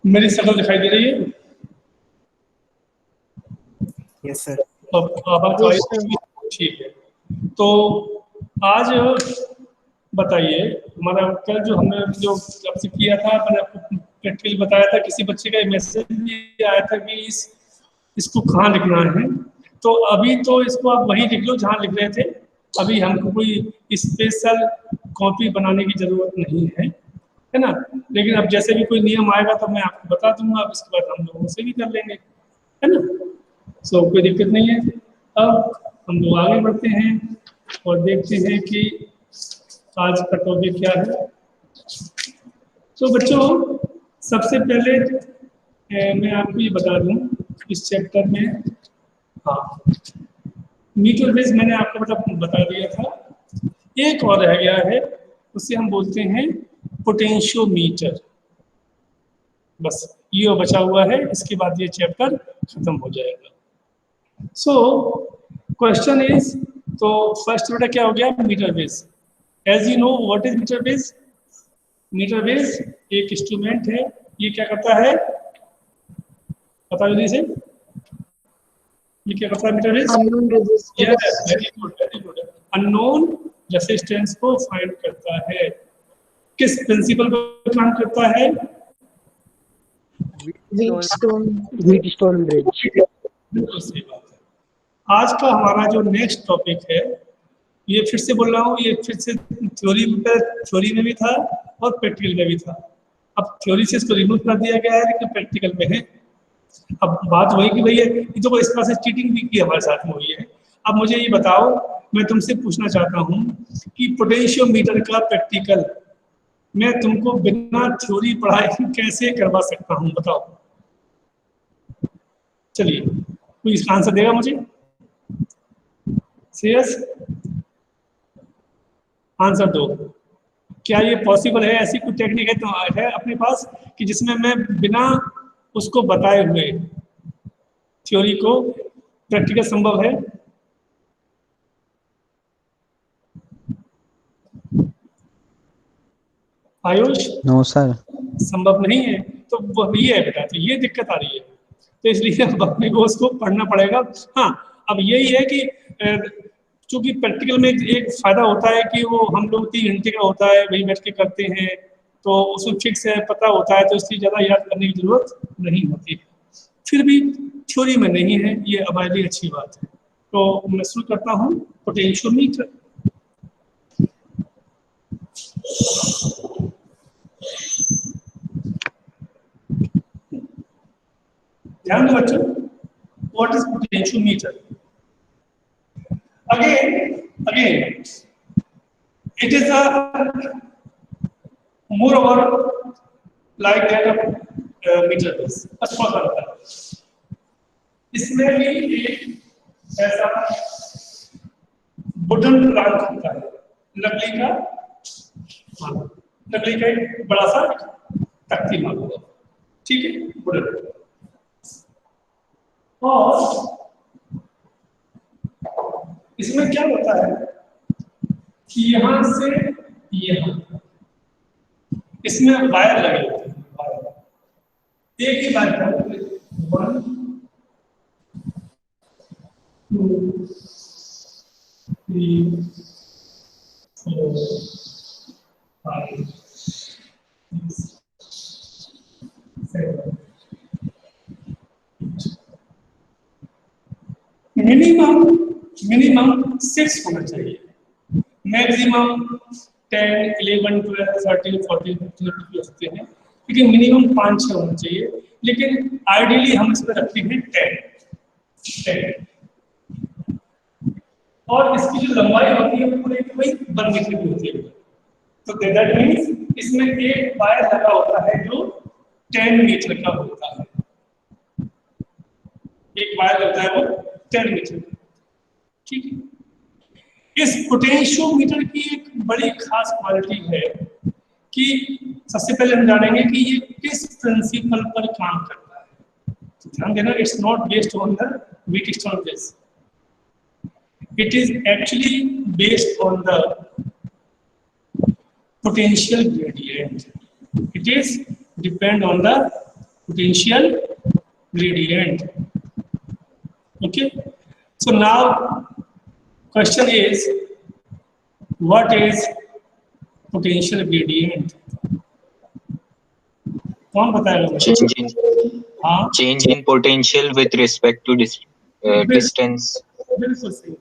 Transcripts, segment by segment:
मेरी शक्ल दिखाई दे रही है? Yes sir. आवाज आ रही है? ठीक है। तो आज बताइए, हमारा कल जो हमने जो आपसे किया था, मैंने आपको प्रैक्टिकल बताया था, किसी बच्चे का मैसेज भी आया था कि इसको कहाँ लिखना है। तो अभी तो इसको आप वहीं लिख लो जहाँ लिख रहे थे। अभी हमको कोई स्पेशल कॉपी बनाने की जरूरत नहीं है ना। लेकिन अब जैसे भी कोई नियम आएगा तो मैं आपको बता दूंगा, अब इसके बाद हम लोगों से भी कर लेंगे, है ना। सो कोई दिक्कत नहीं है। अब हम लोग आगे बढ़ते हैं और देखते हैं कि आज का टॉपिक क्या है। तो बच्चों, सबसे पहले मैं आपको ये बता दूं, इस चैप्टर में, हाँ, मीटर बेस मैंने आपको मतलब बता दिया था। एक और रह गया है, उसे हम बोलते हैं पोटेंशियोमीटर। बस ये बचा हुआ है, इसके बाद ये चैप्टर खत्म हो जाएगा। सो क्वेश्चन इज, तो फर्स्ट बेटा क्या हो गया, metre base. As you know what is metre base. Metre base एक इंस्ट्रूमेंट है, ये क्या करता है, पता जल्दी से, ये क्या करता है metre base? Unknown resistance, very good very good. Unknown resistance को फाइंड करता है। किस प्रिंसिपल पर काम करता है? Wheatstone bridge. बिल्कुल सही बात है। आज का हमारा जो नेक्स्ट टॉपिक है, ये फिर से बोल रहा हूँ, ये फिर से थ्योरी में भी था और प्रैक्टिकल में भी था। अब थ्योरी से इसको रिमूव कर दिया गया है, लेकिन प्रैक्टिकल में है। अब बात वही कि भैया ये तो इस तरह से चीटिंग भी की हमारे साथ में हुई है। अब मुझे ये बताओ, मैं तुमसे पूछना चाहता हूँ कि पोटेंशियोमीटर का प्रैक्टिकल मैं तुमको बिना थ्योरी पढ़ाए कैसे करवा सकता हूँ, बताओ। चलिए, कोई इसका आंसर देगा मुझे? सीरियस आंसर दो। क्या ये पॉसिबल है? ऐसी कोई टेक्निक है तो है अपने पास कि जिसमें मैं बिना उसको बताए हुए थ्योरी को प्रैक्टिकल संभव है? आयुष? नो सर, संभव नहीं है। तो वो ये है बेटा, तो ये दिक्कत आ रही है, तो इसलिए अब अपने को उसको पढ़ना पड़ेगा। हाँ, अब यही है कि चूंकि प्रैक्टिकल में एक फायदा होता है कि वो हम लोग 3 घंटे का होता है, वही बैठ के करते हैं, तो उसमें फिक्स है, पता होता है, तो इसलिए ज़्यादा याद करने की जरूरत नहीं होती है। फिर भी थ्योरी में नहीं है, ये हमारे लिए अच्छी बात है। तो मैं शुरू करता हूँ पोटेंशियोमीटर। ध्यान दो बच्चों, what is potentiometer? Again, it is a more or like that of meter base. इसमें भी एक ऐसा वुडन प्लांट होता है, लकड़ी का, लकड़ी का एक बड़ा सा तख्ती मान लो, ठीक है, वुडन। और इसमें क्या होता है कि यहां से यहां इसमें वायर लगे होते हैं, वायर एक ही वायर का 1 2 3 4 5 6 7 मिनिमम 6 होना चाहिए, मैक्सिमम 10 11 12 13 14 15 हो सकते हैं, लेकिन मिनिमम 5-6 होना चाहिए। लेकिन आइडियली हम इसमें रखते हैं 10। और इसकी जो लंबाई होती है वो पूरे वही 1 मीटर की होती है। तो दैट मीन्स इसमें एक वायर लगा होता है जो 10 मीटर का होता है। एक वायर होता है वो 10 मीटर, ठीक है। इस पोटेंशियोमीटर की एक बड़ी खास क्वालिटी है कि सबसे पहले हम जानेंगे कि ये किस प्रिंसिपल पर काम करता है। तो ध्यान देना, it's not based on the Wheatstone bridge, it is actually based on the potential gradient. It is depend on the potential gradient. Okay, so now question is, what is potential gradient? कौन बताएगा मुझे? हाँ, change in potential with respect to distance. बिल्कुल सही।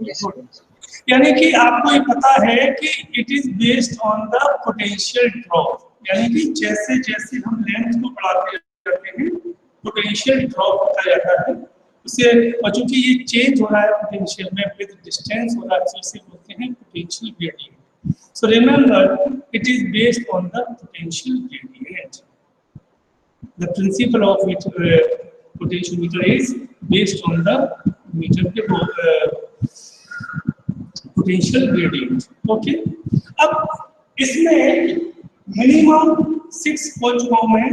यानी कि आपको ये पता है कि it is based on the potential drop, यानी कि जैसे जैसे हम लेंथ को बढ़ाते जाते हैं पोटेंशियल ड्रॉप होता जाता है उसे, और चूंकि ये चेंज हो रहा है पोटेंशियल में विद डिस्टेंस हो रहा है, इसे बोलते हैं potential gradient. So remember it is based on the potential gradient. The principle of potentiometer is based on the meter के potential gradient. Okay. अब इसमें मिनिमम 6 हो चुका हूँ मैं,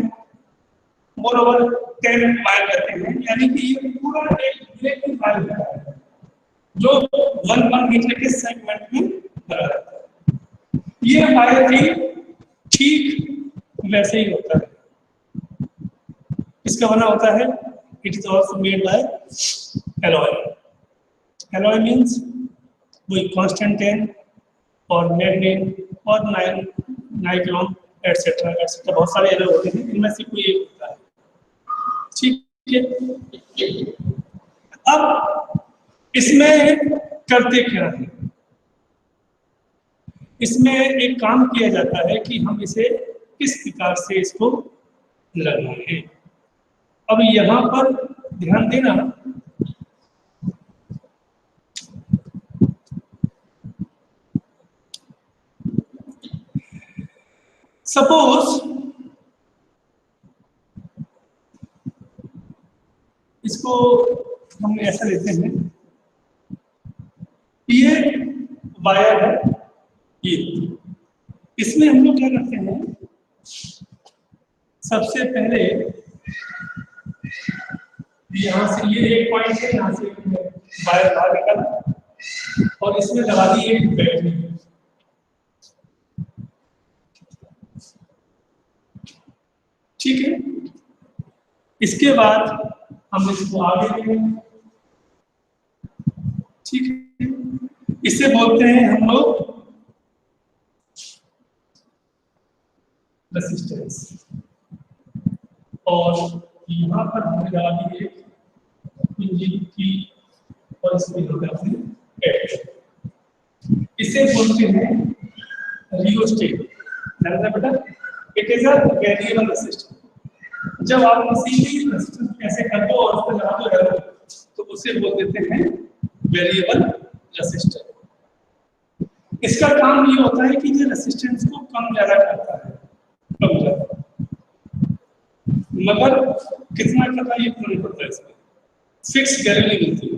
मोर ओवर 10 वायर रहते हैं, यानी कि ये पूरा एक इलेक्ट्रिक वायर होता है जो 1 मीटर के सेगमेंट में भरा रहता है। ये वायर भी ठीक वैसे ही होता है, इसका बना होता है, it is also made by alloy. Alloy means वही कॉन्स्टेंटाइन और मैग्नीट और नाइक्रोम एटसेट्रा एटसेट्रा, बहुत सारे एलॉय होते हैं, इनमें से कोई एक होता है। ठीक है, अब इसमें करते क्या है, इसमें एक काम किया जाता है कि हम इसे किस प्रकार से इसको लगाएं। अब यहां पर ध्यान देना, सपोज इसको हम ऐसा लेते हैं, ये वायर है, ये इसमें हम लोग क्या करते हैं, सबसे पहले यहाँ से ये एक पॉइंट है, यहाँ से वायर बाहर निकला और इसमें लगा दी एक बैटरी। ठीक है, इसके बाद हम इसको आगे देंगे। ठीक है, इसे बोलते हैं हम लोग रेजिस्टेंस, और यहाँ पर हमने लगा दी एक कुंजी की और इसमें होगा अपने बैटरी। इसे बोलते हैं रियोस्टेट। जानते हैं बेटा, it is a variable resistance. जब आप किसी भी रेजिस्टेंस कैसे कर दो और उस पर लगा दो एरो, तो उसे बोल देते हैं वेरिएबल रेजिस्टेंस। इसका काम ये होता है कि ये रेजिस्टेंस को कम ज्यादा करता है, कम ज्यादा, मगर कितना करना ये नहीं पड़ता है, इसमें फिक्स वैल्यू नहीं मिलती है,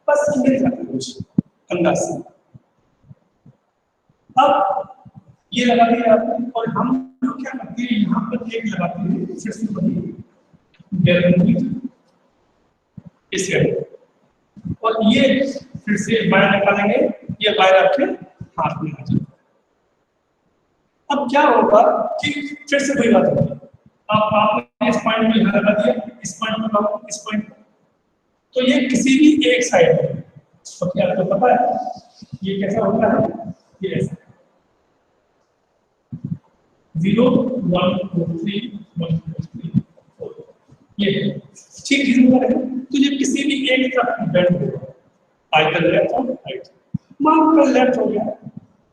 बस मिल जाता है कुछ अंदाज से। अब ये लगा दिया आपने, और हम लोग क्या करते हैं, यहाँ पर एक लगाते हैं, फिर से वही इसे, और ये फिर से वायर लगा देंगे, ये वायर आपके हाथ में आ जाएगा। अब क्या होगा कि फिर से वही बात होगी, आपने इस पॉइंट में यहाँ लगा दिया, इस पॉइंट में लगाओ, इस पॉइंट में, तो ये किसी भी एक साइड है, तो क्या आपको पता है ये कैसा होता है, ये ऐसा 0 1 2 3 1 2 3 4, ये ठीक इसी तरह है। तो ये किसी भी एक तरफ बेंड होगा, आइदर लेफ्ट और राइट। मान लो लेफ्ट हो गया,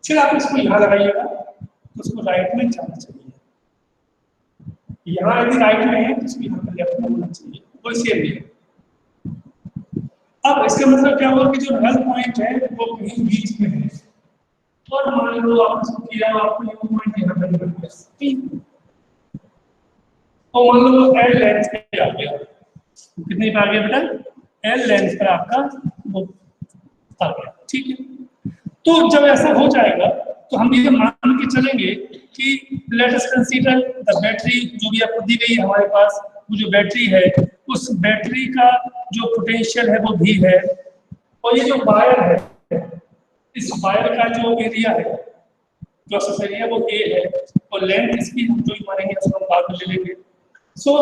फिर आप इसको यहाँ लगाइएगा तो उसको राइट में जाना चाहिए, यहाँ यदि राइट में है तो इसको यहाँ पर लेफ्ट में होना चाहिए, वो सेम है। अब इसका मतलब क्या हुआ कि जो नल पॉइंट है वो कहीं बीच में है, और मान लो आप इसको किया, आपको ये पॉइंट यहाँ पर मिल गया, और मान लो एल लेंथ पे आ गया, कितने पे आ गया बेटा, एल लेंथ पर आपका वो आ गया। ठीक है, तो जब ऐसा हो जाएगा तो हम ये मान के चलेंगे कि let us consider the battery, जो भी आपको दी गई है हमारे पास, वो जो बैटरी है उस बैटरी का जो पोटेंशियल है वो भी है, और ये जो वायर है, इस वायर का जो एरिया है, जो सरफेस एरिया वो ए है, और लेंथ इसकी हम जो ही मानेंगे उसको हम बाद में ले लेंगे। सो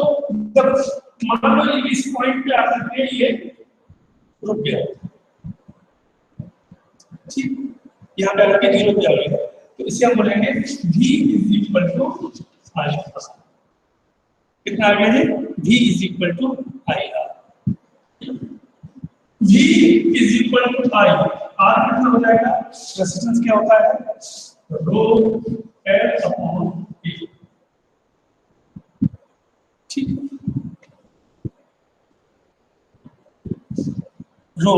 मान लो ये इस पॉइंट पे आकर के ये रुक गया, ठीक, यहाँ पे आकर के 0 पे आ गया, तो इसे हम बोलेंगे V is equal to I। कितना आ गया है? V is equal to IR। V is equal to I, R कितना हो जाएगा? रेजिस्टेंस क्या होता है? रो L अपॉन A, ठीक, रो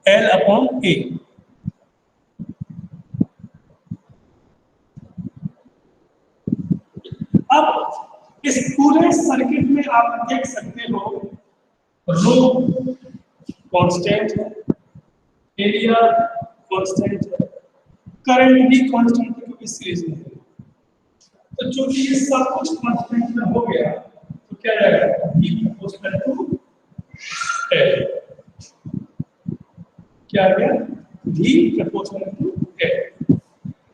L अपॉन A। अब इस पूरे सर्किट में आप देख सकते हो रो कांस्टेंट है, एरिया कांस्टेंट है, करंट भी कांस्टेंट है क्योंकि सीरीज में है। तो जो ये सब कुछ कांस्टेंट में हो गया तो क्या जाएगा? V proportional to L। क्या आ गया? V proportional to L।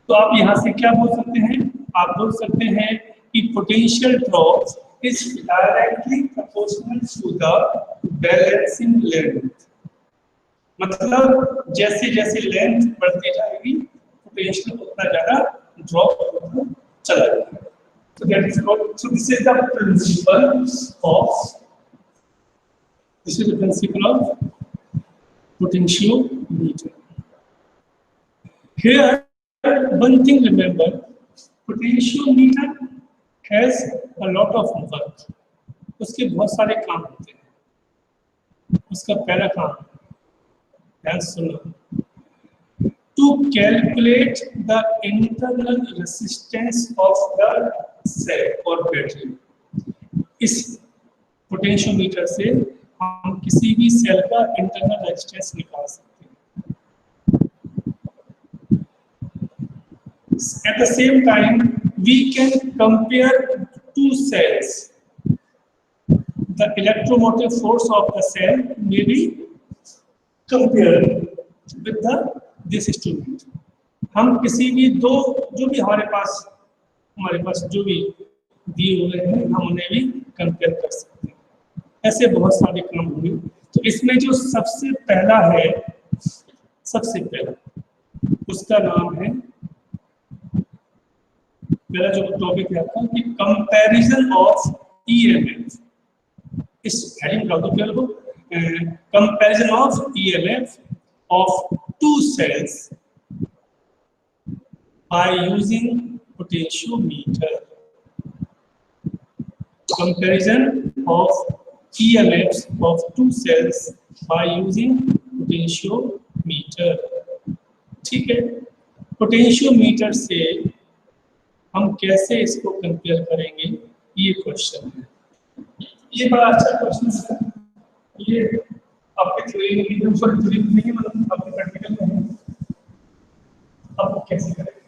तो आप यहां से क्या बोल सकते हैं? आप बोल सकते हैं कि potential drop is directly proportional to the balancing length. मतलब जैसे जैसे लेंथ बढ़ती जाएगी पोटेंशियल उतना ज्यादा ड्रॉप होता चला जाएगा। So that is called, so this is the principle of potentiometer. Here one thing remember, potentiometer has a lot of work, उसके बहुत सारे काम होते हैं। उसका पहला काम ध्यान सुनो, to calculate the internal resistance of the cell or battery। इस पोटेंशियोमीटर से हम किसी भी सेल का इंटरनल रेजिस्टेंस निकाल सकते हैं। At the same time, we can compare two cells. The electromotive force of the cell may be compared with this instrument। हम किसी भी दो जो भी हमारे पास जो भी दिए हुए हैं हम उन्हें भी कंपेयर कर सकते हैं। ऐसे बहुत सारे काम होंगे। तो इसमें जो सबसे पहला उसका नाम है, मेरा जो टॉपिक है आपका कि कंपैरिजन ऑफ ईएमएफ। इस हेडिंग का तो क्या लोगों, comparison of EMF of two cells by using potentiometer. Comparison of EMFs of two cells by using potentiometer। ठीक है, पोटेंशियोमीटर से हम कैसे इसको कंपेयर करेंगे, ये क्वेश्चन है। ये बड़ा अच्छा क्वेश्चन है। ये आपके थ्योरी में नहीं है, मतलब आपके प्रैक्टिकल में है। अब कैसे करेंगे?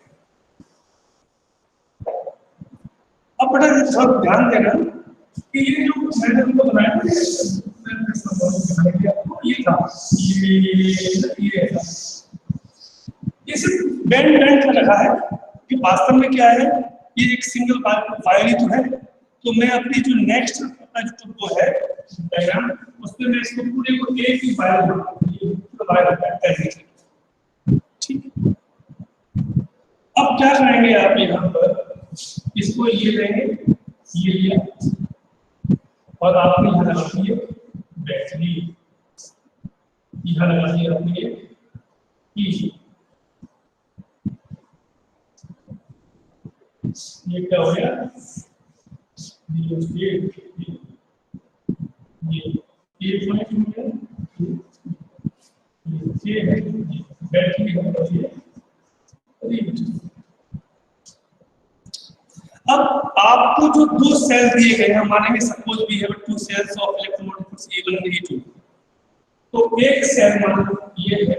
अब बेटा थोड़ा ध्यान देना कि ये जो मैंने तुमको बनाया था ये था, ये सिर्फ बैंड में रखा है कि वास्तव में क्या है, ये एक सिंगल फाइल ही तो है। तो मैं अपनी जो नेक्स्ट जो है डायग्राम उसमें मैं इसको पूरे को एक ही फाइल बनाऊंगा। ठीक, अब क्या करेंगे आप यहाँ पर, इसको ये लेंगे, ये लिया और आपने यहाँ लगा दिए बैटरी, यहाँ लगा दिया आपने ये क्या हो गया, ये बैटरी है। अब आपको जो दो सेल दिए गए हैं, मानेंगे suppose we have two cells of electromotive force E1 और E2। तो एक सेल मान ये है,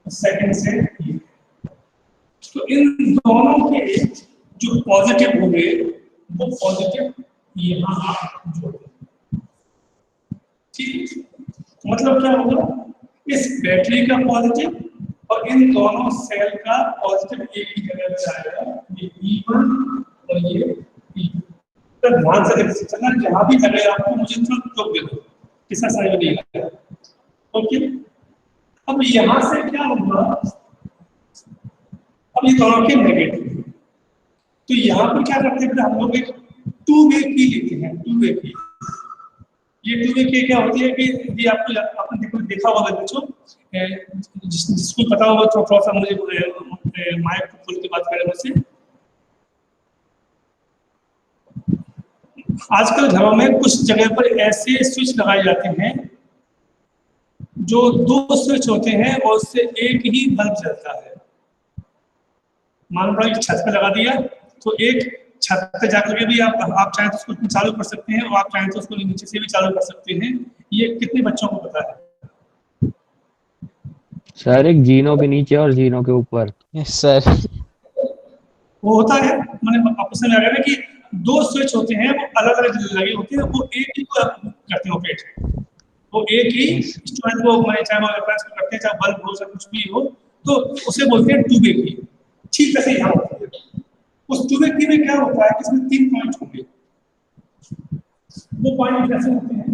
सेकंड सेल ये। तो इन दोनों के जो पॉजिटिव होंगे वो पॉजिटिव यहाँ आप जोड़ दें। ठीक, मतलब क्या होगा, इस बैटरी का पॉजिटिव और इन दोनों सेल का पॉजिटिव एक ही जगह पे आएगा, ये E1 और ये E2। तो ध्यान से देखते चलना, जहां भी लगे आपको मुझे तुरंत टोक दे दो, किसका सही नहीं लगा। ओके, अब यहां से क्या होगा, अब ये दोनों के नेगेटिव, तो यहाँ पर क्या करते हैं, हम लोग एक टू वे की लेते हैं, टू वे की। ये टू वे की क्या होती है कि ये आपको आपने देखा होगा बच्चों, जिसको पता होगा तो थोड़ा सा मुझे माइक को खोल के बात करें मुझसे। आजकल घरों में कुछ जगह पर ऐसे स्विच लगाए जाते हैं जो दो स्विच होते हैं और उससे एक ही बल्ब जलता है। मान लो कि छत पे लगा दिया, तो एक छत पे जाकर के भी आप चाहें तो उसको चालू कर सकते हैं और आप चाहें तो उसको नीचे से भी चालू कर सकते हैं। ये कितने बच्चों को पता है? सर एक जीनो के नीचे और जीनो के ऊपर। Yes sir. वो होता है, मैंने आपको समझ आ गया ना कि दो स्विच होते हैं, वो अलग अलग लगे होते हैं, वो एक ही को करते हैं ऑपरेट, वो एक ही स्टूडेंट को, मैं चाहे वो अप्लायंस को करते हैं, चाहे बल्ब हो, चाहे कुछ भी हो, तो उसे बोलते हैं टू वे की। ठीक है, यहाँ होती है। उस टू वे की में क्या होता है कि इसमें 3 पॉइंट होंगे, वो पॉइंट कैसे होते हैं?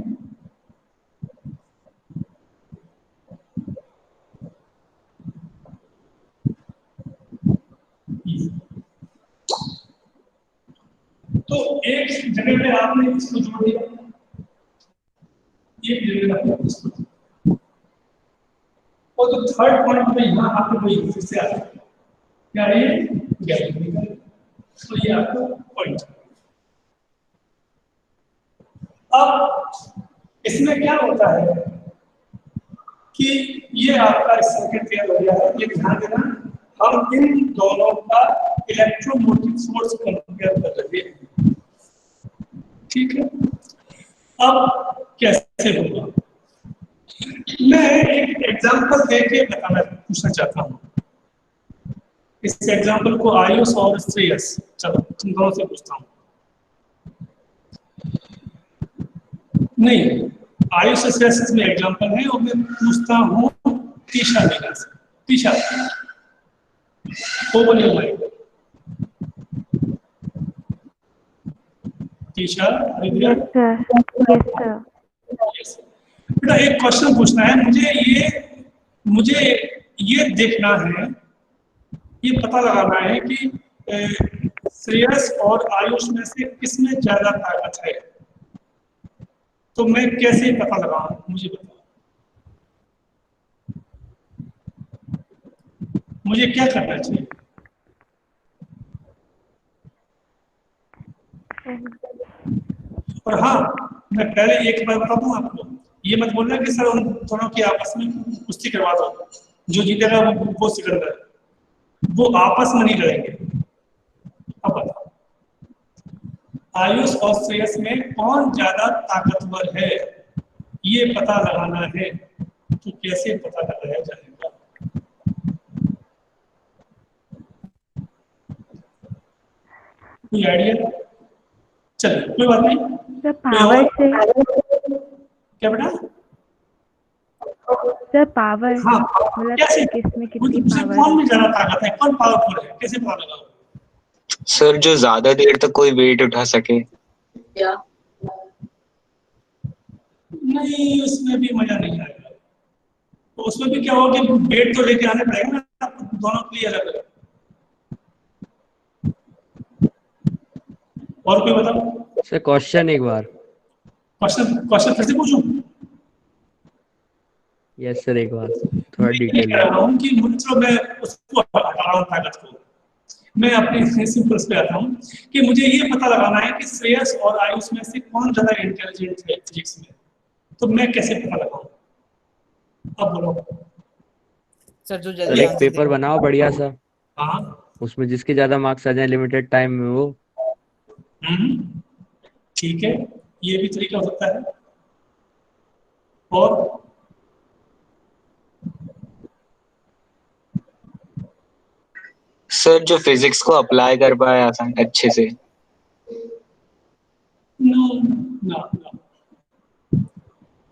तो एक जगह पे आपने इसको जोड़ दिया, एक जगह पे इसको, और तो थर्ड पॉइंट पे यहाँ आपको वही फिर से आ जाए, क्या है ये गैप, तो ये आपको पॉइंट। अब इसमें क्या होता है कि ये आपका सर्किट तैयार हो गया है, ये ध्यान देना, हम इन दोनों का इलेक्ट्रोमोटिव फोर्स कंपेयर कर रहे हैं, ठीक है। अब कैसे होगा, मैं एक एग्जांपल देके बताना पूछना चाहता हूँ। इस एग्जांपल को आयुष और श्रेयस, चलो तुम दोनों से पूछता हूँ। नहीं, आयुष और श्रेयस में एग्जांपल है, और मैं पूछता हूँ तीशा मीना से। तीशा, वो बोले भाई Tisha, yes sir, yes sir. बेटा एक क्वेश्चन पूछना है मुझे ये देखना है, ये पता लगाना है कि श्रेयस और आयुष में से किसमें ज्यादा ताकत है। तो मैं कैसे पता लगाऊं, मुझे बताओ, मुझे क्या करना चाहिए? और हाँ, मैं पहले एक बार बता दूं आपको, ये मत बोलना कि सर उन दोनों की आपस में कुश्ती करवा दो, जो जीतेगा वो सिकंदर, वो आपस में नहीं लड़ेंगे। अब बताओ, आयुष और श्रेयस में कौन ज्यादा ताकतवर है, ये पता लगाना है। तो कैसे पता लगाया जाएगा? कोई आइडिया? चलिए कोई बात नहीं, सर पावर से। क्या बेटा? सर पावर, हाँ, मतलब कैसे? किसमें कितनी मुझसे पावर कौन में है? ज्यादा ताकत है, कौन पावरफुल है, कैसे पता लगाओ? सर जो ज्यादा देर तक कोई वेट उठा सके। नहीं, उसमें भी मजा नहीं आएगा। तो उसमें भी क्या होगा कि वेट तो लेके आने पड़ेगा ना आपको, दोनों के लिए अलग अलग। और कोई बताओ सर क्वेश्चन एक बार। क्वेश्चन, क्वेश्चन फिर से पूछूं? यस सर, एक बार थोड़ा मैं ये डिटेल कह में। रहा हूँ कि चलो मैं उसको हटा रहा हूँ ताकत को, मैं अपने सिंपल्स पे आता हूँ कि मुझे ये पता लगाना है कि श्रेयस और आयुष में से कौन ज्यादा इंटेलिजेंट है फिजिक्स में। तो मैं कैसे पता लगाऊं? अब बोलो। सर जो सर जल्दी एक आंसर पेपर दे। बनाओ बढ़िया सा, हाँ, उसमें जिसके ज्यादा मार्क्स आ जाए लिमिटेड टाइम में वो। ठीक है, ये भी तरीका हो सकता है। और सर जो फिजिक्स को अप्लाई कर पाए आसान अच्छे से। नो, ना ना,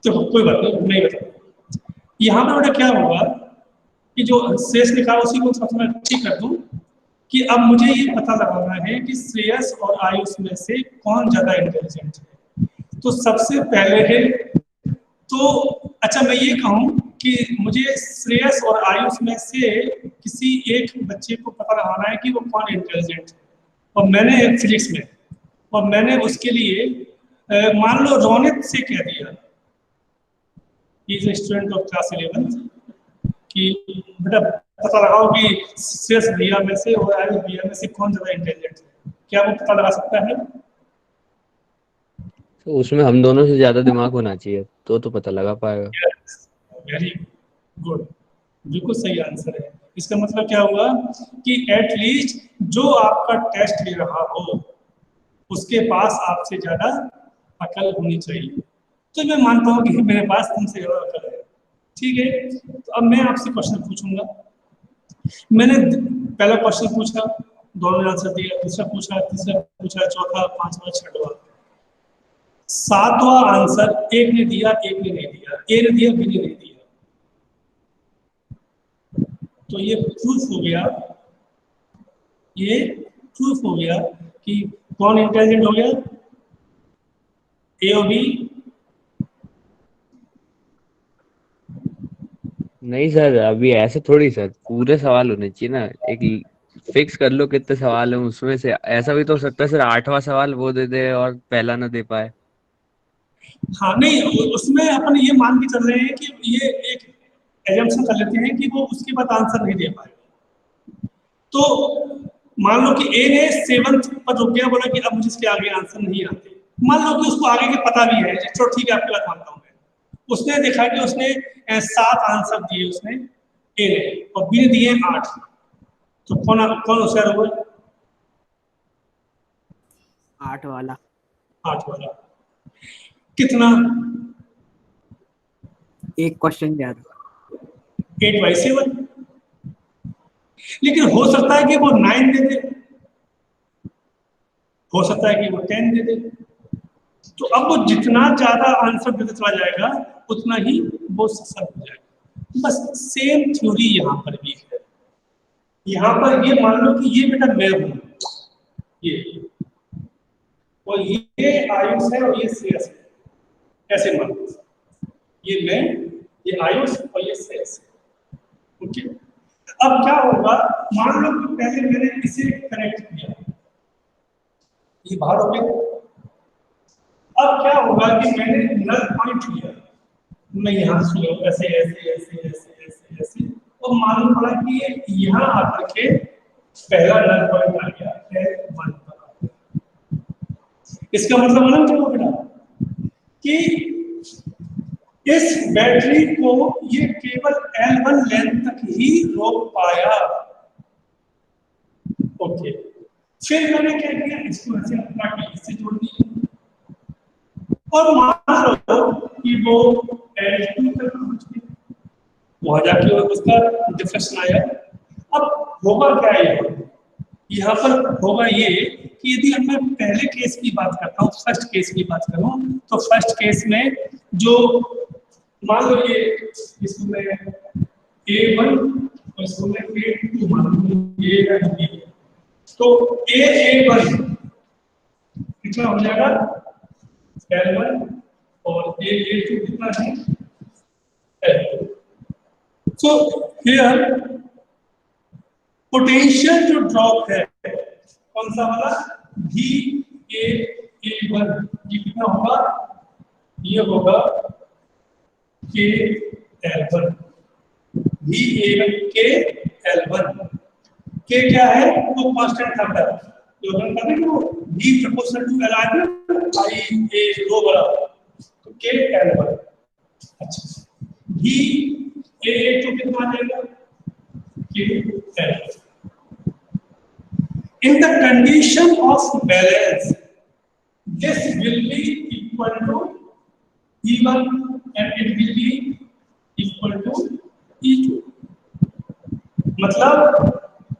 तो कोई बात नहीं बता। यहाँ पर बेटा क्या होगा कि जो शेष निकाल उसी को सबसे मैं ठीक कर दूं, कि अब मुझे ये पता लगाना है कि श्रेयस और आयुष में से कौन ज्यादा इंटेलिजेंट है। तो सबसे पहले है, तो अच्छा मैं ये कहूँ कि मुझे श्रेयस और आयुष में से किसी एक बच्चे को पता लगाना है कि वो कौन इंटेलिजेंट है, और मैंने फिजिक्स में, और मैंने उसके लिए मान लो रोनित से कह दिया, स्टूडेंट ऑफ क्लास 11, कि बेटा पता लगाओ कि श्रेयस भैया में से और आयुष भैया में से कौन ज्यादा इंटेलिजेंट है। क्या वो पता लगा सकता है? तो उसमें हम दोनों से ज्यादा दिमाग होना चाहिए तो पता लगा पाएगा। वेरी गुड, बिल्कुल सही आंसर है। इसका मतलब क्या हुआ कि एटलीस्ट जो आपका टेस्ट ले रहा हो उसके पास आपसे ज्यादा अकल होनी चाहिए। तो मैं मानता हूँ कि मेरे पास तुमसे ज्यादा अकल है, ठीक है। तो अब मैं आपसे क्वेश्चन पूछूंगा। मैंने पहला क्वेश्चन पूछा, दोनों ने आंसर दिया, दूसरा पूछा, तीसरा पूछा, चौथा, पांचवा, छठवां, सातवां आंसर एक ने दिया, एक ने नहीं दिया, ए ने दिया, बी ने नहीं दिया। तो ये प्रूफ हो गया, ये प्रूफ हो गया कि कौन इंटेलिजेंट हो गया, ए और बी। नहीं सर, अभी ऐसे थोड़ी सर, पूरे सवाल होने चाहिए ना। एक फिक्स कर लो कितने सवाल हैं, उसमें से ऐसा भी तो हो सकता है सर 8वां सवाल वो दे दे और पहला ना दे पाए। हाँ नहीं, उसमें अपन ये मान के चल रहे हैं कि ये एक एजम्पशन कर लेते हैं कि वो उसके बाद आंसर नहीं दे पाएगा। तो मान लो कि ए ने 7th पर रुक गया, बोला कि अब मुझे इसके आगे आंसर नहीं आते। मान लो कि उसको आगे के पता भी है, चलो ठीक है आपकी बात मानता हूँ मैं। उसने देखा कि उसने 7 आंसर दिए उसने, ए ने, और बी ने दिए 8। तो कौन कौन होशियार होगा? 8 वाला। 8 वाला। कितना? एक क्वेश्चन ज्यादा। 8/7। लेकिन हो सकता है कि वो 9 दे दे, हो सकता है कि वो 10 दे दे। तो अब वो जितना ज्यादा आंसर देते चला जाएगा उतना ही वो सफल हो जाएगा। बस सेम थ्योरी यहाँ पर भी है। यहाँ पर ये मान लो कि ये बेटा मैं हूं, ये, और ये आयुष है और ये श्रेयस है, ऐसे मान लो। ये मैं, ये आयुष और ये श्रेयस है। ओके, अब क्या होगा, मान लो कि पहले मैंने इसे कनेक्ट किया, ये बाहर हो गया। अब क्या होगा कि मैंने नल पॉइंट लिया, मैं यहाँ से ऐसे ऐसे ऐसे ऐसे ऐसे ऐसे, और मालूम पड़ा कि ये यहाँ आकर के पहला नल पॉइंट आ गया L1 पर। इसका मतलब मालूम क्या होगा बेटा कि इस बैटरी को ये केवल L1 लेंथ तक ही रोक पाया। ओके, फिर मैंने क्या किया, इसको ऐसे हटा के इससे जोड़ दिया, और मान लो कि वो L2 तक पहुंच गया, वहां जाके उसका डिफ्लेक्शन आया। अब होगा क्या, यहाँ पर होगा ये कि यदि मैं पहले केस की बात करता हूँ, फर्स्ट केस की बात करूं, तो फर्स्ट केस में जो मान लो ये इसमें A1 और इसमें A2 मान लो, ये है B, तो A1 कितना हो जाएगा L1 और A2 कितना है L2। सो हियर पोटेंशियल जो ड्रॉप है कौन सा वाला, VA1, ये कितना होगा, ये होगा KL1, VA1 K क्या है, वो कांस्टेंट था जो हम कहते हैं कि वो V प्रोपोर्शनल टू L आया था, I A रो बड़ा, तो KL1। अच्छा, VA2 कितना आ जाएगा, KL1। In the condition of balance, this will be equal to E1 and it will be equal to E2। मतलब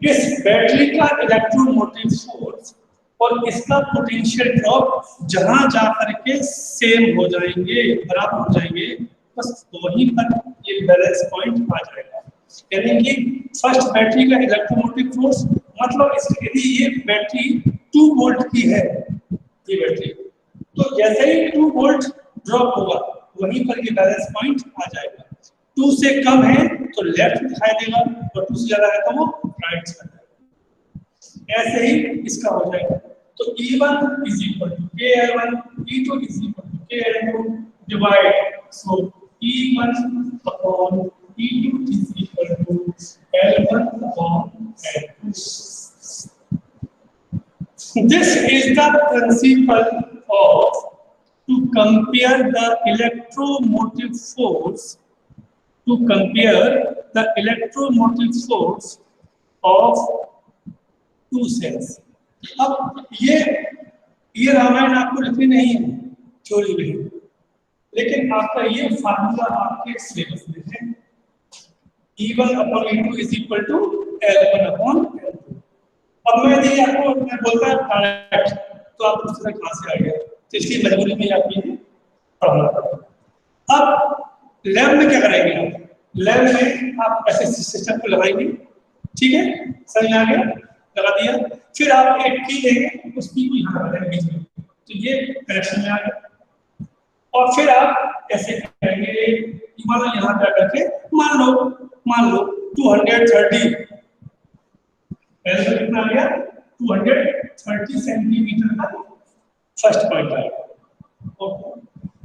इस बैटरी का इलेक्ट्रोमोटिव फोर्स और इसका पोटेंशियल ड्रॉप जहां जाकर के सेम हो जाएंगे, बराबर हो जाएंगे, बस वहीं पर ये बैलेंस पॉइंट आ जाएगा। यानी कि फर्स्ट बैटरी का इलेक्ट्रोमोटिव फोर्स मतलब यदि ये बैटरी 2 वोल्ट की है, ये बैटरी, तो जैसे ही 2 वोल्ट ड्रॉप होगा वहीं पर ये बैलेंस पॉइंट आ जाएगा। 2 से कम है तो लेफ्ट दिखाई देगा और 2 से ज्यादा है तो वो राइट साइड। ऐसे ही इसका हो जाएगा। तो E1 is equal to KL1, E2 is equal to KL2 divide, so E1 upon E2 is equal to L1 upon L2. This is the principle of to compare the electromotive force of 2 cells. अब ये रामायण आपको लिखनी नहीं है theory में, लेकिन आपका ये फार्मूला आपके सिलेबस में है। E1 upon E2 is equal to L1 upon L2। अब मैं आपको मैं बोलता डायरेक्ट तो आप उस तरह कहाँ से आ गया, तो इसलिए मजबूरी में आप ये पढ़ना पड़ेगा। अब लैब में क्या करेंगे आप? लैब में आप ऐसे सिस्टम को लगाएंगे, ठीक है, समझ में आ गया, लगा दिया। फिर आप एक की लेंगे, उस की को यहाँ लगाएंगे बीच में, तो ये कनेक्शन में आ गया। और फिर आप ऐसे करेंगे, मान लो यहाँ जा करके मान लो 230 कितना आ गया, 230 सेंटीमीटर का फर्स्ट पॉइंट आएगा। ओके,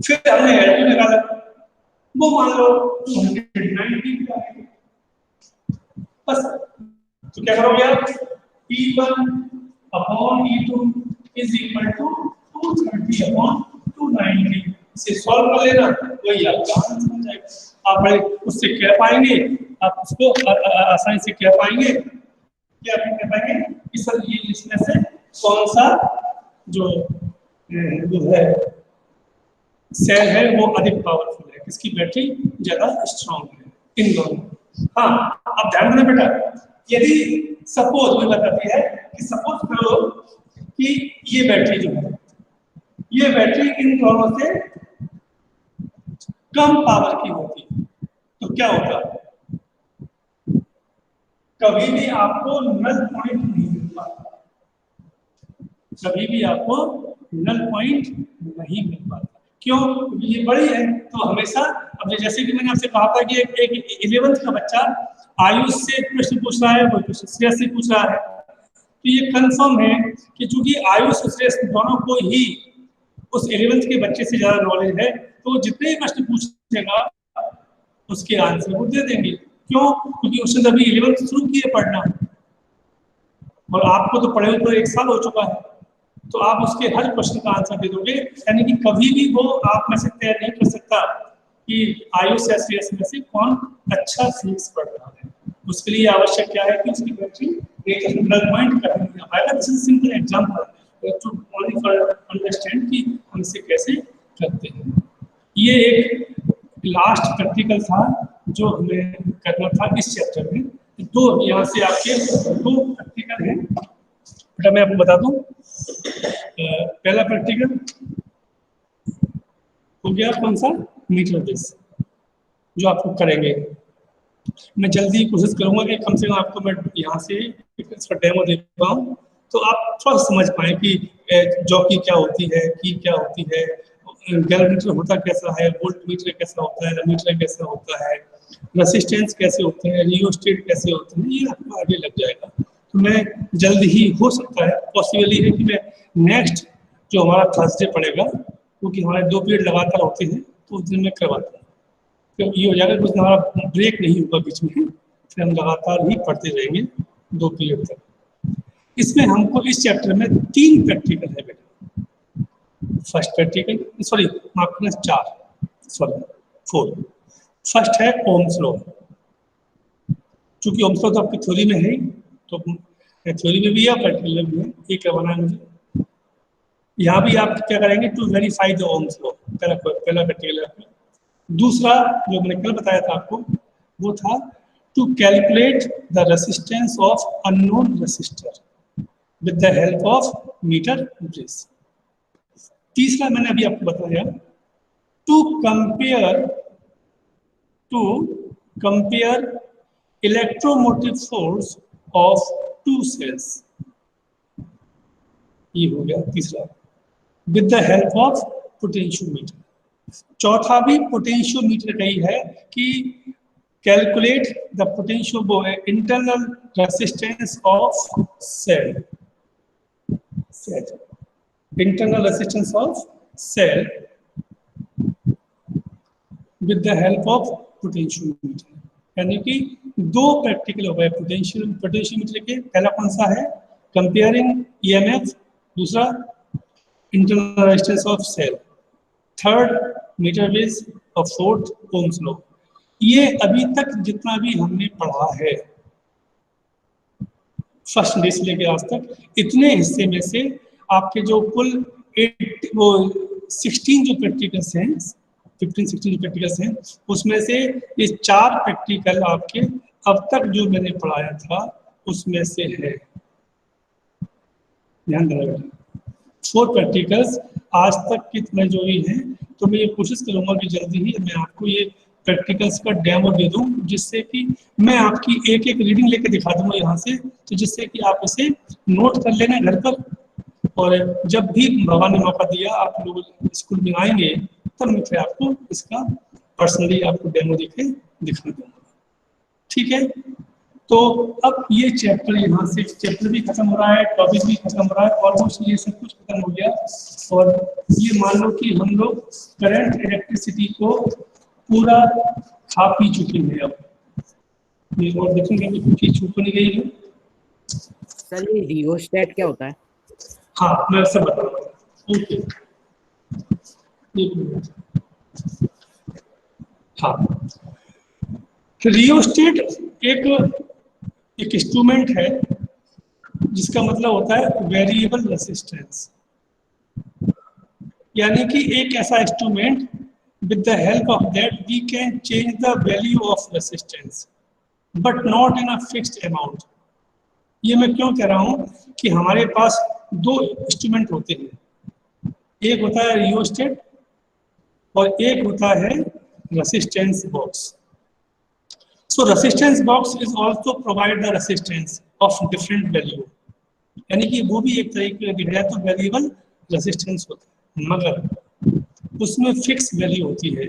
फिर हमने एलटी निकाला, वो मान लो 290 का है। बस तो क्या करोगे आप? E1 upon E2 is equal to 230 upon 290 से सॉल्व कर लेना, वही आपका आंसर बन जाएगा। आप उससे कह पाएंगे, आप उसको आसानी से कह पाएंगे, क्या कह पाएंगे कि सर ये इसमें से कौन सा जो है सेल है वो अधिक पावरफुल है, किसकी बैटरी ज्यादा स्ट्रांग है, इन दोनों। हाँ, अब ध्यान देना बेटा, यदि सपोज मुझे बताती है कि सपोज करो कि ये बैटरी जो है, ये बैटरी इन दोनों से कम पावर की होती, तो क्या होता? कभी भी आपको नल पॉइंट नहीं मिल पाता, कभी भी आपको नल पॉइंट नहीं मिल पाता। क्यों? क्योंकि ये बड़ी है तो हमेशा, अब जैसे कि मैंने आपसे कहा था कि एक 11th का बच्चा आयुष से प्रश्न पूछ रहा है, वो क्वेश्चन श्रेयस से पूछ रहा है, तो ये कंफर्म है कि चूंकि आयुष और श्रेयस दोनों को ही उस 11th के बच्चे से ज्यादा नॉलेज है, तो जितने ही प्रश्न पूछेगा उसके आंसर वो दे देंगे। क्यों? क्योंकि उसने अभी 11th शुरू किए पढ़ना, और आपको तो पढ़े हुए 1 साल हो चुका है, तो आप उसके हर क्वेश्चन का आंसर दे दोगे। यानी कि कभी भी वो आप में से तय नहीं कर सकता कि आयुष या श्रेयस में से कौन अच्छा फिजिक्स पढ़ रहा है। उसके लिए आवश्यक क्या है कि उसकी बैटरी नल पॉइंट करनी है। This is simple example to only for understand कि हम इसे कैसे करते हैं। ये एक लास्ट प्रैक्टिकल था जो हमें करना था इस चैप्टर में। तो यहाँ से आपके 2 प्रैक्टिकल हैं, बेटा मैं आपको बता दूं। पहला प्रैक्टिकल हो गया कौन सा, मीटर बेस, जो आपको करेंगे। मैं जल्दी कोशिश करूंगा कि कम से कम आपको मैं यहाँ से इसका डेमो दे पाऊँ, तो आप थोड़ा समझ पाए कि जॉकी क्या होती है, की क्या होती है, गैल्वेमीटर होता कैसा है, वोल्ट मीटर कैसा होता है, एमीटर कैसा होता है, रेसिस्टेंस कैसे होते हैं, रियोस्टेट कैसे होते हैं, ये आपको आगे लग जाएगा। तो मैं जल्द ही, हो सकता है पॉसिबल है कि मैं नेक्स्ट जो हमारा थर्सडे पड़ेगा, क्योंकि हमारे 2 पीरियड लगातार होते हैं, तो उस दिन मैं करवाता हूँ। तो ये हो जाएगा कि हमारा ब्रेक नहीं होगा बीच में, फिर हम लगातार ही पढ़ते रहेंगे 2 पीरियड तक। इसमें हमको इस चैप्टर में 3 प्रैक्टिकल है बेटा। फर्स्ट प्रैक्टिकल, सॉरी माफ करना, 4। फर्स्ट है ओम्स लॉ। चूंकि ओम्स लॉ तो आपकी थ्योरी में है, तो थ्योरी में भी है, प्रैक्टिकल में भी है, ये करवाना है मुझे। यहाँ भी आप क्या करेंगे, to verify the Ohm's law, पहला प्रैक्टिकल है आपका। दूसरा जो मैंने कल बताया था आपको, वो था to calculate the resistance of unknown resistor with the help of metre bridge. तीसरा मैंने अभी आपको बताया, to compare electromotive force of two cells, ये हो गया तीसरा, with the help of potentiometer. चौथा भी पोटेंशियोमीटर का ही है कि calculate the potentio internal resistance of cell, internal resistance of cell with the help of potentiometer. यानी कि दो प्रैक्टिकल हो गए पोटेंशियोमीटर के। पहला कौन सा है, कंपेयरिंग ईएमएफ, दूसरा internal resistance of cell, third metre base और फोर्थ ओम्स लॉ। ये अभी तक जितना भी हमने पढ़ा है फर्स्ट डे से लेकर आज तक, इतने हिस्से में से आपके जो कुल 16 जो प्रैक्टिकल्स हैं, 15-16 जो प्रैक्टिकल्स हैं, उसमें से ये 4 प्रैक्टिकल आपके अब तक जो मैंने पढ़ाया था उसमें से है, ध्यान देना। 4 प्रैक्टिकल्स आज तक कितने जो भी हैं, तो मैं ये कोशिश करूंगा कि जल्दी ही मैं आपको ये प्रैक्टिकल्स का डेमो दे दूं, जिससे कि मैं आपकी एक एक रीडिंग लेके दिखा दूंगा यहाँ से, तो जिससे कि आप इसे नोट कर लेना घर पर, और जब भी भगवान ने मौका दिया आप लोग स्कूल में आएंगे तब मैं फिर आपको इसका पर्सनली आपको डेमो देके दिखा दूंगा, ठीक है। तो अब ये चैप्टर, यहाँ से चैप्टर भी खत्म हो रहा है, टॉपिक भी खत्म हो रहा है, ऑलमोस्ट ये सब कुछ खत्म हो गया। और ये मान लो कि हम लोग करंट इलेक्ट्रिसिटी को पूरा खा पी चुके हैं। अब ये और देखेंगे कि कुछ चीज छूट नहीं गई है। सर ये रियोस्टेट क्या होता है? हाँ मैं सब बताऊंगा, ओके एक मिनट। हाँ, रियोस्टेट एक इंस्ट्रूमेंट है जिसका मतलब होता है वेरिएबल रेसिस्टेंस, यानी कि एक ऐसा instrument with the help of that we can change the value of resistance but not in a fixed amount। ये मैं क्यों कह रहा हूँ कि हमारे पास 2 इंस्ट्रूमेंट होते हैं, एक होता है रियोस्टेट और एक होता है resistance box. So resistance box is also provide the resistance of different value, यानी कि वो भी एक तरीके का दिखाया तो वेरिएबल रेजिस्टेंस होता है, मगर उसमें फिक्स वैल्यू होती है।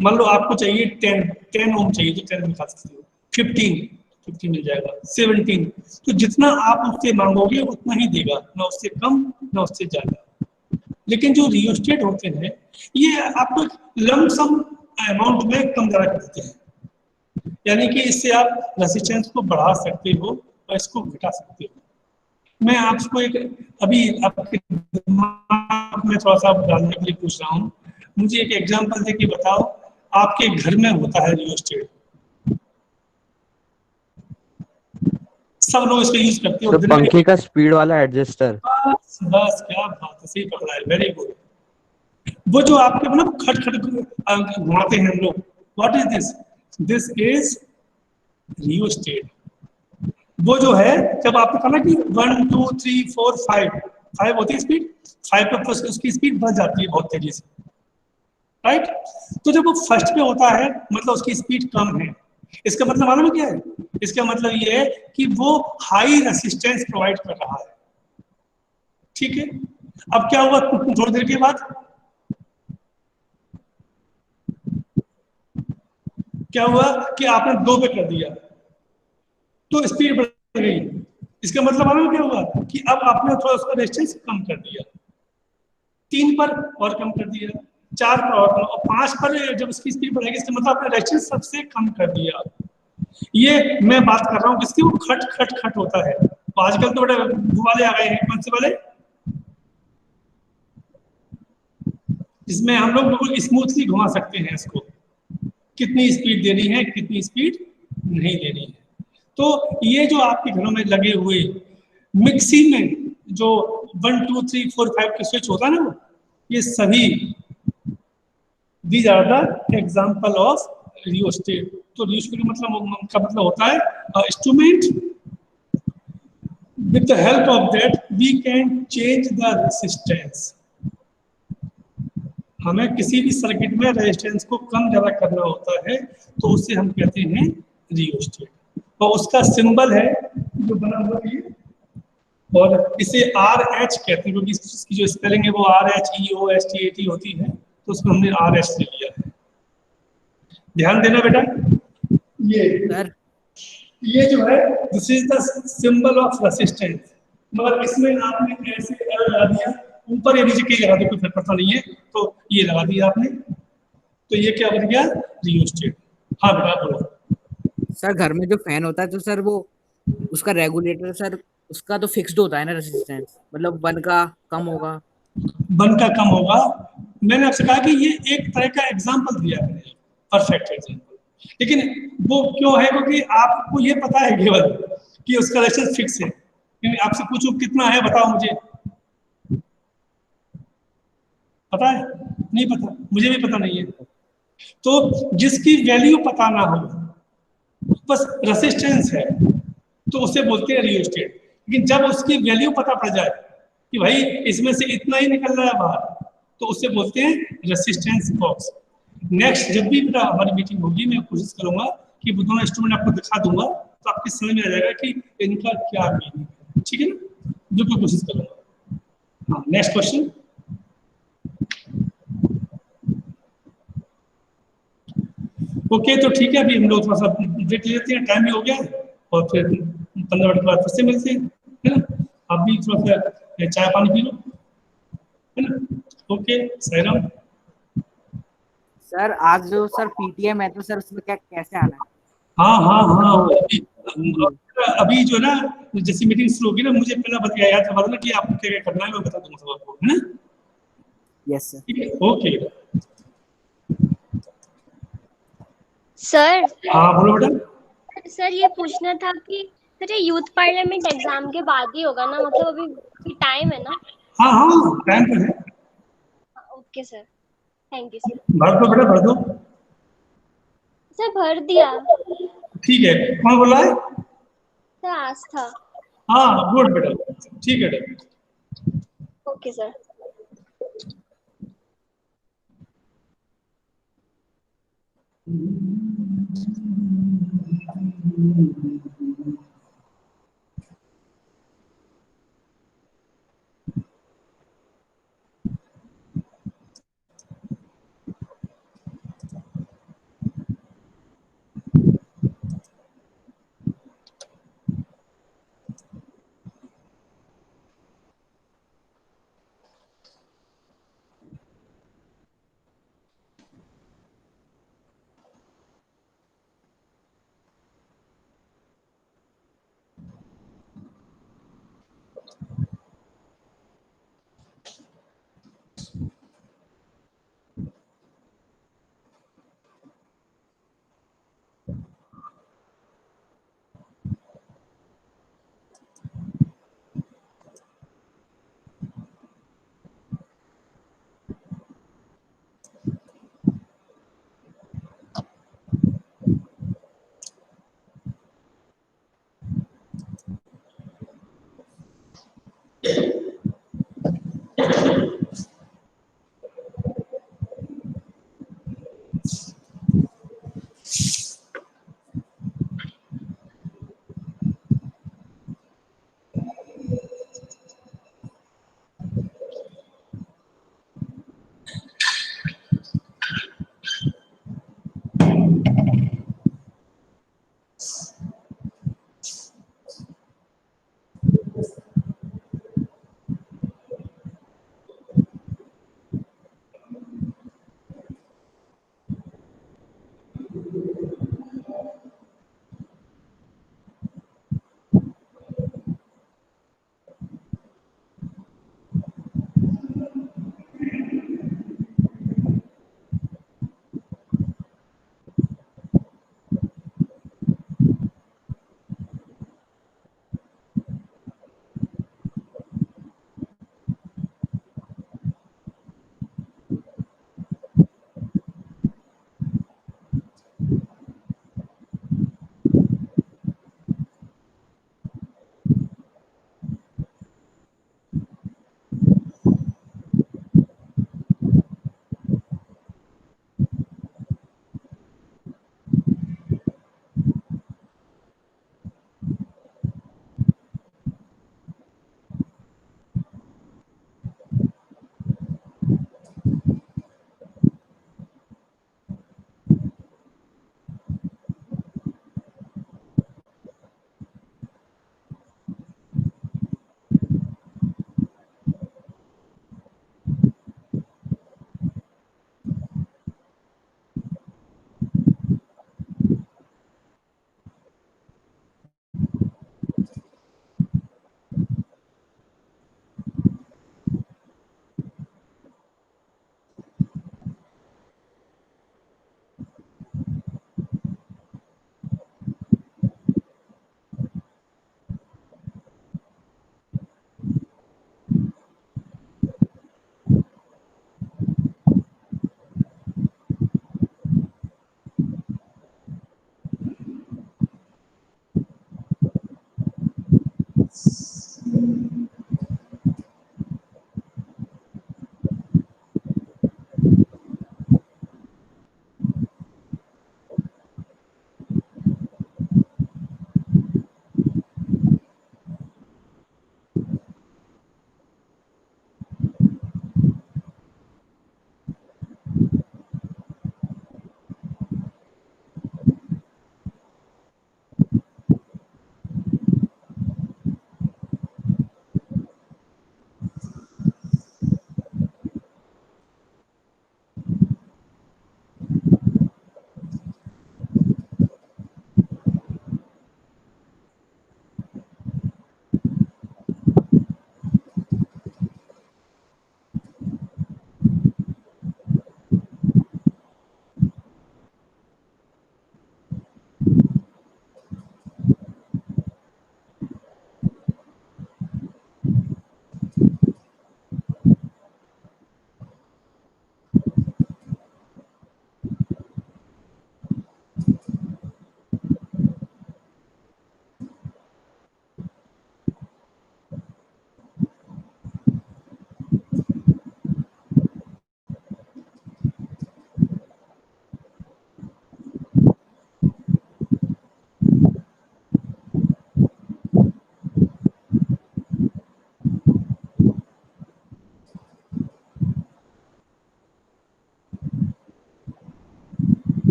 मान लो आपको चाहिए 10 ओम चाहिए तो 10 निकाल सकते हो, 15 मिल जाएगा, 17, तो जितना आप उससे मांगोगे उतना ही देगा, ना उससे कम ना उससे ज्यादा। लेकिन जो रियोस्टेट होते हैं ये आपको लमसम अमाउंट में कम ज्यादा कर देते हैं, यानी कि इससे आप रेजिस्टेंस को बढ़ा सकते हो और इसको घटा सकते हो। मैं आपको एक अभी आपके दिमाग में थोड़ा सा डालने के लिए पूछ रहा हूँ, मुझे एक एग्जांपल दे के बताओ, आपके घर में होता है रियोस्टेट, सब लोग इसको यूज करते तो पंखे का स्पीड वाला एडजस्टर। बस क्या बात है, सही पकड़ा है, वेरी गुड। वो जो आपके मतलब खट खट घुमाते हैं हम लोग, what is this? This is rheostat. वो जो है जब आपने कहा ना कि 1 2 3 4 5 होती है स्पीड, 5 पे उसकी स्पीड बढ़ जाती है बहुत तेजी से, राइट। तो जब वो फर्स्ट पे होता है मतलब उसकी स्पीड कम है, इसका मतलब मालूम है क्या है? इसका मतलब ये है कि वो हाई रेसिस्टेंस प्रोवाइड कर रहा है, ठीक है। अब क्या हुआ थोड़ी देर के बाद, क्या हुआ कि आपने 2 पे कर दिया तो स्पीड बढ़ गई, इसका मतलब मालूम क्या हुआ कि अब आपने थोड़ा उसका रेजिस्टेंस कम कर दिया, 3 पर और कम कर दिया, 4 पर और 5 पर जब उसकी स्पीड बढ़ेगी इसका मतलब आपने रेजिस्टेंस सबसे कम कर दिया। ये मैं बात कर रहा हूँ किसकी, वो खट खट खट होता है। तो आजकल तो बड़े वाले आ गए हैं, कौन से वाले, जिसमें हम लोग बिल्कुल स्मूथली घुमा सकते हैं इसको, कितनी स्पीड देनी है कितनी स्पीड नहीं देनी है। तो ये जो आपके घरों में लगे हुए मिक्सी में जो 1 2 3 4 5 के स्विच होता है ना, ये सभी these are the example of rheostat. तो रियोस्टेट का मतलब होता है instrument with the help of that we can change the resistance. हमें किसी भी सर्किट में रेजिस्टेंस को कम ज्यादा करना होता है तो उसे हम कहते हैं रियोस्टेट, और उसका सिंबल है जो बना हुआ है ये, और इसे आर एच कहते हैं क्योंकि इसकी जो स्पेलिंग है वो R H E O S T A T होती है, तो उसको हमने आर एच ले लिया है। ध्यान देना बेटा, ये सर ये जो है this is the symbol of resistance, मगर इसमें आपने ऐसे एल लगा दिया, ऊपर या नीचे कहीं लगा दो कोई फर्क पड़ता नहीं है, तो ये लगा दिया आपने, तो ये क्या बन गया, रियोस्टेट। हाँ बेटा बोलो। सर घर में जो फैन होता है तो सर वो उसका रेगुलेटर सर उसका तो फिक्स्ड होता है ना रेजिस्टेंस, मतलब 1 का कम होगा। बन का कम होगा, मैंने आपसे कहा कि ये एक तरह का एग्जाम्पल दिया है, परफेक्ट एग्जाम्पल, लेकिन वो क्यों है, क्योंकि आपको ये पता है केवल कि उसका रेजिस्टेंस फिक्स है, क्योंकि आपसे पूछो कितना है बताओ मुझे, पता है, नहीं पता, मुझे भी पता नहीं है। तो जिसकी वैल्यू पता ना हो, बस रेसिस्टेंस है, तो उसे बोलते हैं रियोस्टेट। लेकिन जब उसकी वैल्यू पता पड़ जाए कि भाई इसमें से इतना ही निकल रहा है बाहर, तो उसे बोलते हैं रेसिस्टेंस बॉक्स। नेक्स्ट जब भी मेरा हमारी मीटिंग होगी मैं कोशिश करूंगा कि वो दोनों इंस्ट्रूमेंट आपको दिखा दूंगा, तो आपकी समझ में आ जाएगा कि इनका क्या मीनिंग है, ठीक है ना, बिल्कुल कोशिश करूंगा। हाँ नेक्स्ट क्वेश्चन। ओके तो ठीक है, अभी हम लोग थोड़ा सा ब्रेक लेते हैं, टाइम भी हो गया है, और फिर 15 मिनट के बाद फिर से मिलते हैं, है ना। आप भी थोड़ा सा चाय पानी पी लो, है ना। ओके साईराम। सर आज जो सर पीटीएम है तो सर उसमें क्या कैसे आना है? हाँ हाँ हाँ, वो वीडियो। अभी जो है ना, जैसी मीटिंग शुरू होगी ना, मुझे पहला बताया याद करवा देना कि आपको क्या क्या करना है, मैं बता दूंगा सब आपको, है ना। Yes sir. ठीक है, ओके। सर हाँ बोलो बेटा। सर ये पूछना था कि सर ये यूथ पार्लियामेंट एग्जाम के बाद ही होगा ना, मतलब अभी टाइम है ना? हाँ हाँ टाइम तो है, okay sir, thank you sir. भर दो बेटा भर दो। सर भर दिया। ठीक है, कौन बोल रहा है? सर आस्था। हाँ गुड बेटा, ठीक है बेटा। Okay sir.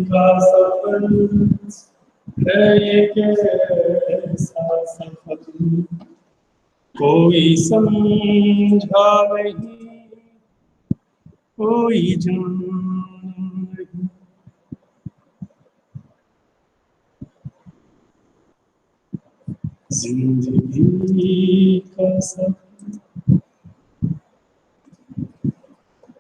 का सफल है ये कैसा सफल, कोई समझा नहीं, कोई जान नहीं। जिंदगी का सफल